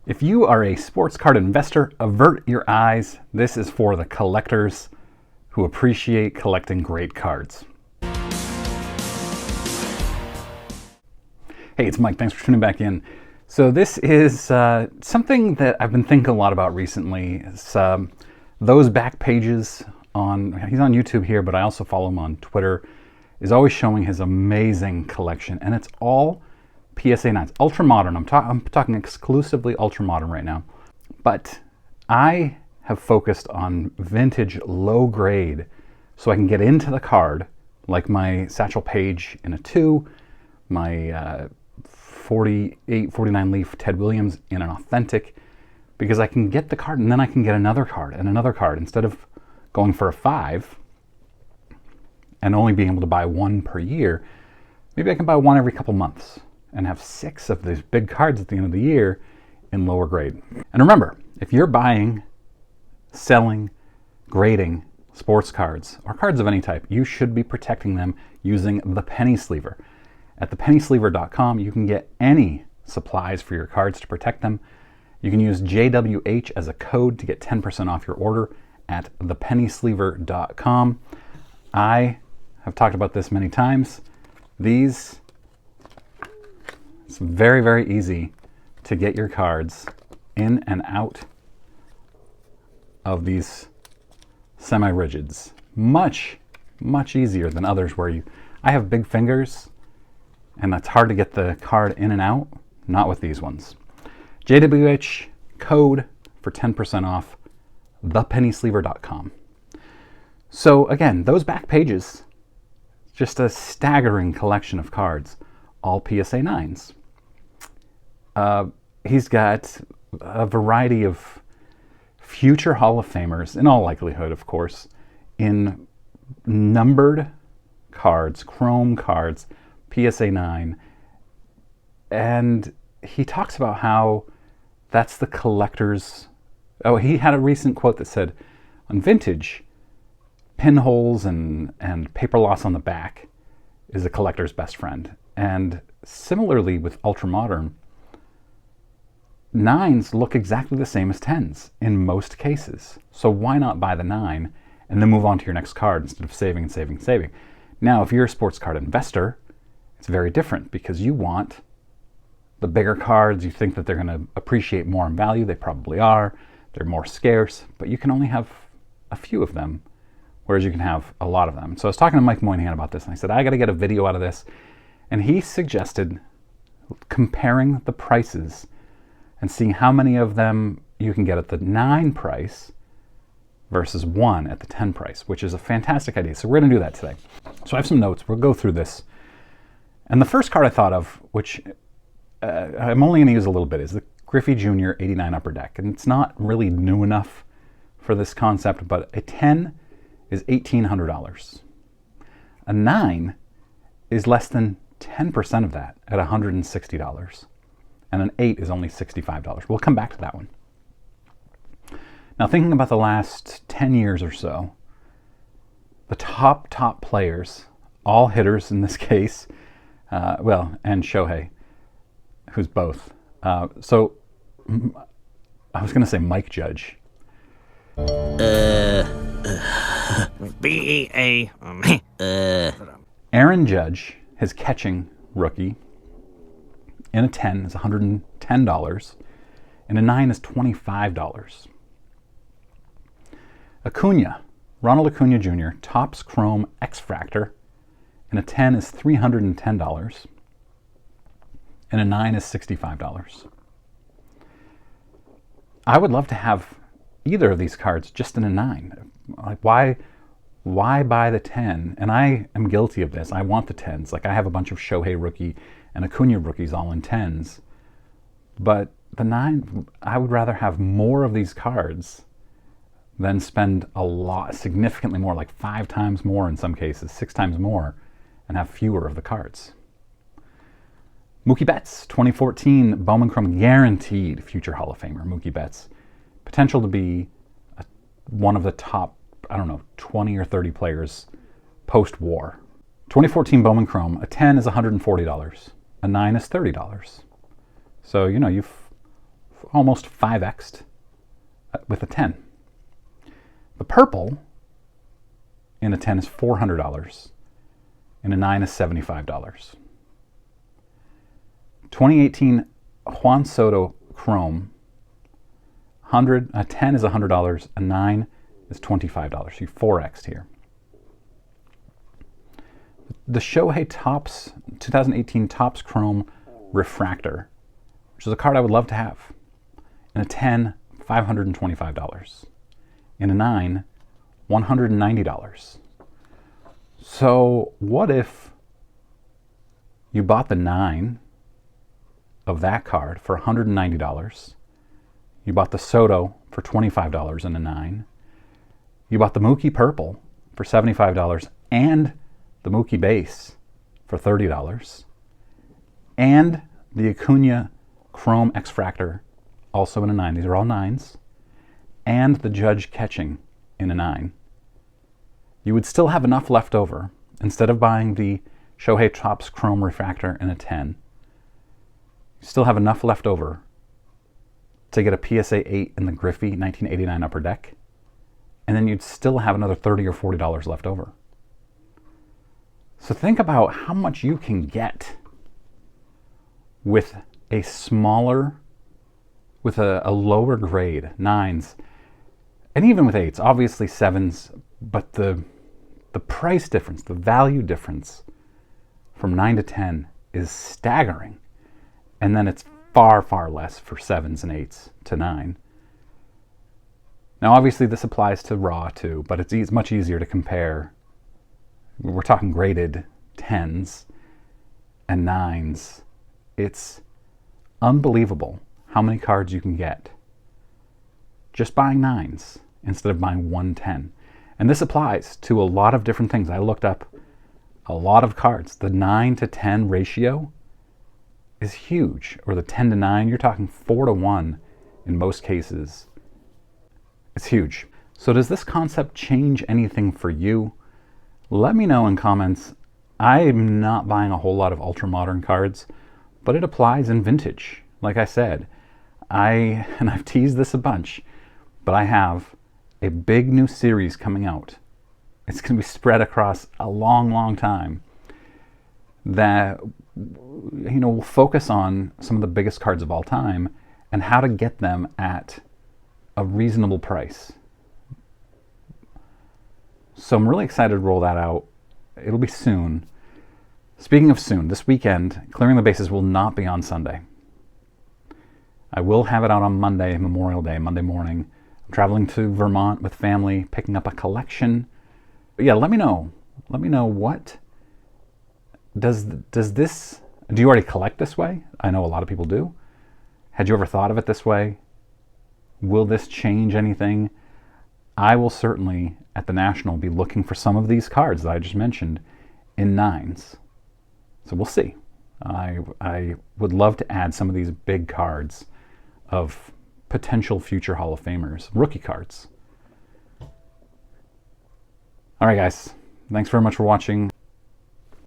If you are a sports card investor, avert your eyes. This is for the collectors who appreciate collecting great cards. Hey, it's Mike. Thanks for tuning back in. So this is something that I've been thinking a lot about recently. It's those back pages on, he's on YouTube here, but I also follow him on Twitter, is always showing his amazing collection. And it's all PSA 9s, ultra modern. I'm talking exclusively ultra modern right now. But I have focused on vintage low grade so I can get into the card, like my Satchel Paige in a 2, my 48, 49 leaf Ted Williams in an authentic, because I can get the card and then I can get another card and another card instead of going for a 5 and only being able to buy one per year. Maybe I can buy one every couple months and have 6 of these big cards at the end of the year in lower grade. And remember, if you're buying, selling, grading sports cards or cards of any type, you should be protecting them using the penny sleever. At thepennysleever.com, you can get any supplies for your cards to protect them. You can use JWH as a code to get 10% off your order at thepennysleever.com. I have talked about this many times. It's very, very easy to get your cards in and out of these semi-rigids. Much, much easier than others where I have big fingers and that's hard to get the card in and out. Not with these ones. JWH code for 10% off, thepennysleever.com. So again, those back pages, just a staggering collection of cards, all PSA 9s. He's got a variety of future Hall of Famers, in all likelihood, of course, in numbered cards, chrome cards, PSA 9, and he talks about how that's the collector's. Oh, he had a recent quote that said, on vintage, pinholes and paper loss on the back is a collector's best friend. And similarly with ultramodern, 9s look exactly the same as 10s in most cases. So why not buy the 9 and then move on to your next card instead of saving and saving and saving? Now, if you're a sports card investor, it's very different because you want the bigger cards. You think that they're going to appreciate more in value. They probably are. They're more scarce, but you can only have a few of them, whereas you can have a lot of them. So I was talking to Mike Moynihan about this, and I said, I got to get a video out of this. And he suggested comparing the prices and seeing how many of them you can get at the 9 price versus 1 at the 10 price, which is a fantastic idea. So we're going to do that today. So I have some notes. We'll go through this. And the first card I thought of, which I'm only going to use a little bit, is the Griffey Jr. 89 Upper Deck. And it's not really new enough for this concept, but a 10 is $1,800. A 9 is less than 10% of that at $160. And an 8 is only $65. We'll come back to that one. Now, thinking about the last 10 years or so, the top players, all hitters in this case, and Shohei, who's both. So I was going to say Mike Judge. B-E-A. Aaron Judge, his catching rookie, in a 10 is $110, and a 9 is $25. Ronald Acuna Jr., Topps Chrome X-Fractor, and a 10 is $310, and a 9 is $65. I would love to have either of these cards just in a 9. Like, why buy the 10? And I am guilty of this. I want the 10s. Like, I have a bunch of Shohei rookie and Acuna rookies all in 10s. But the 9, I would rather have more of these cards than spend significantly more, like 5 times more in some cases, 6 times more, and have fewer of the cards. Mookie Betts, 2014 Bowman Chrome guaranteed future Hall of Famer. Mookie Betts, potential to be one of the top, 20 or 30 players post-war. 2014 Bowman Chrome, a 10 is $140, a 9 is $30. So, you've almost 5x'd with a 10. The purple in a 10 is $400, and a 9 is $75. 2018 Juan Soto Chrome, a 10 is $100, a 9 is $25. You 4x'd here. The Shohei Topps 2018 Topps Chrome Refractor, which is a card I would love to have. In a 10, $525. In a 9, $190. So what if you bought the 9 of that card for $190? You bought the Soto for $25 in a 9. You bought the Mookie Purple for $75 and the Mookie Base for $30. And the Acuna Chrome X-Fractor also in a 9. These are all 9s. And the Judge Catching in a 9. You would still have enough left over. Instead of buying the Shohei Topps Chrome Refractor in a 10, you still have enough left over to get a PSA 8 in the Griffey 1989 Upper Deck, and then you'd still have another $30 or $40 left over. So think about how much you can get with a smaller, with a lower grade, 9s, and even with 8s, obviously 7s, but the price difference, the value difference from 9 to 10 is staggering. And then it's far, far less for 7s and 8s to 9. Now, obviously, this applies to raw too, but it's much easier to compare. We're talking graded 10s and 9s. It's unbelievable how many cards you can get just buying 9s instead of buying 110. And this applies to a lot of different things. I looked up a lot of cards. The 9 to 10 ratio is huge, or the 10 to 9, you're talking 4 to 1 in most cases. It's huge. So does this concept change anything for you? Let me know in comments. I'm not buying a whole lot of ultra modern cards, but it applies in vintage. Like I said, and I've teased this a bunch, but I have a big new series coming out. It's going to be spread across a long, long time that will focus on some of the biggest cards of all time and how to get them at a reasonable price. So I'm really excited to roll that out. It'll be soon. Speaking of soon, this weekend, Clearing the Bases will not be on Sunday. I will have it out on Monday, Memorial Day, Monday morning. I'm traveling to Vermont with family, picking up a collection. But yeah, let me know. Let me know what does this, do you already collect this way? I know a lot of people do. Had you ever thought of it this way? Will this change anything? I will certainly, at the National, be looking for some of these cards that I just mentioned in 9s. So we'll see. I would love to add some of these big cards of potential future Hall of Famers, rookie cards. All right, guys. Thanks very much for watching.